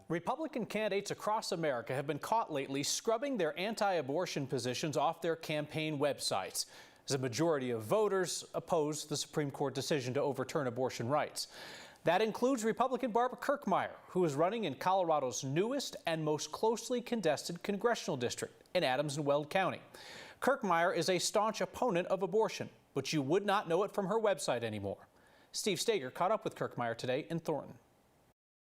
Republican candidates across America have been caught lately scrubbing their anti-abortion positions off their campaign websites, as a majority of voters oppose the Supreme Court decision to overturn abortion rights. That includes Republican Barbara Kirkmeyer, who is running in Colorado's newest and most closely contested congressional district in Adams and Weld County. Kirkmeyer is a staunch opponent of abortion, but you would not know it from her website anymore. Steve Steger caught up with Kirkmeyer today in Thornton.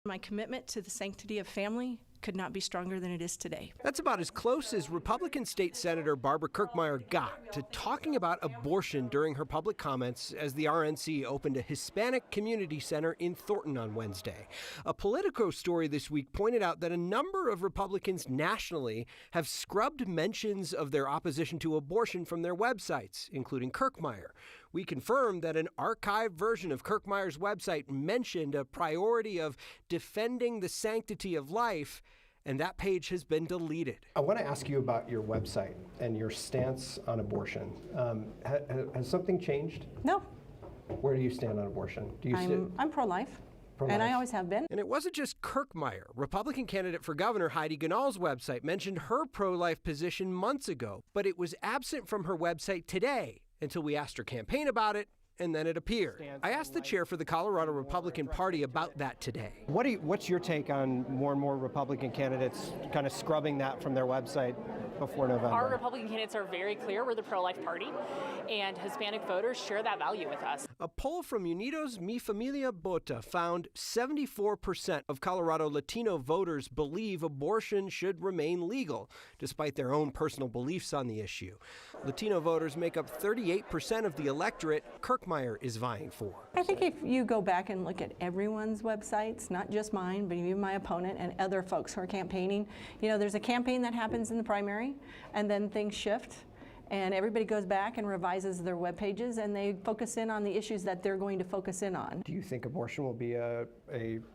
My commitment to the sanctity of family could not be stronger than it is today. That's about as close as Republican State Senator Barbara Kirkmeyer got to talking about abortion during her public comments as the RNC opened a Hispanic community center in Thornton on Wednesday. A Politico story this week pointed out that a number of Republicans nationally have scrubbed mentions of their opposition to abortion from their websites, including Kirkmeyer. We confirmed that an archived version of Kirkmeyer's website mentioned a priority of defending the sanctity of life, and that page has been deleted. I want to ask you about your website and your stance on abortion. Has something changed? No. Where do you stand on abortion? I'm pro-life. And I always have been. And it wasn't just Kirkmeyer. Republican candidate for governor Heidi Ganahl's website mentioned her pro-life position months ago, but it was absent from her website today until we asked her campaign about it, and then it appeared. I asked the chair for the Colorado Republican Party about that today. What's your take on more and more Republican candidates kind of scrubbing that from their website before November? Our Republican candidates are very clear. We're the pro-life party, and Hispanic voters share that value with us. A poll from Unidos Mi Familia Vota found 74% of Colorado Latino voters believe abortion should remain legal, despite their own personal beliefs on the issue. Latino voters make up 38% of the electorate Kirkmeyer is vying for. I think if you go back and look at everyone's websites, not just mine, but even my opponent and other folks who are campaigning, you know, there's a campaign that happens in the primary, and then things shift, and everybody goes back and revises their web pages, and they focus in on the issues that they're going to focus in on. Do you think abortion will be a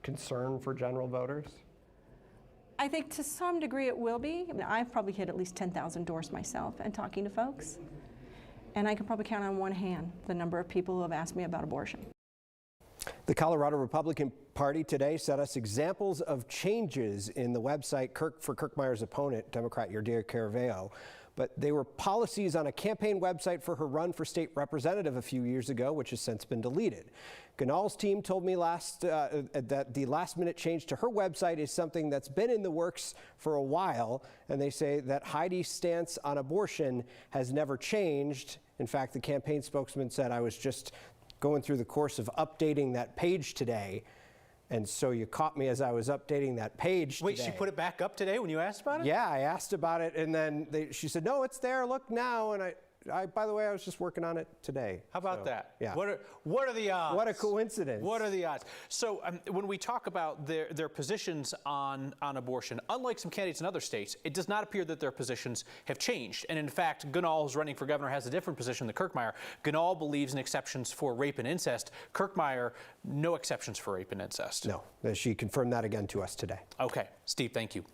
concern for general voters? I think to some degree it will be. I've probably hit at least 10,000 doors myself and talking to folks. And I can probably count on one hand the number of people who have asked me about abortion. The Colorado Republican Party today sent us examples of changes in the website for Kirkmeyer's opponent, Democrat Yadira Caraveo. But they were policies on a campaign website for her run for state representative a few years ago, which has since been deleted. Ganahl's team told me that the last-minute change to her website is something that's been in the works for a while, and they say that Heidi's stance on abortion has never changed. In fact, the campaign spokesman said, "I was just going through the course of updating that page today." And so you caught me as I was updating that page Wait, today. she put it back up today when you asked about it? Yeah, I asked about it, and then she said, "No, it's there. Look now." And by the way, I was just working on it today. How about that? Yeah. What are the odds? What a coincidence. What are the odds? So when we talk about their positions on abortion, unlike some candidates in other states, it does not appear that their positions have changed. And in fact, Ganahl, who's running for governor, has a different position than Kirkmeyer. Ganahl believes in exceptions for rape and incest. Kirkmeyer, no exceptions for rape and incest. No, she confirmed that again to us today. Okay. Steve, thank you.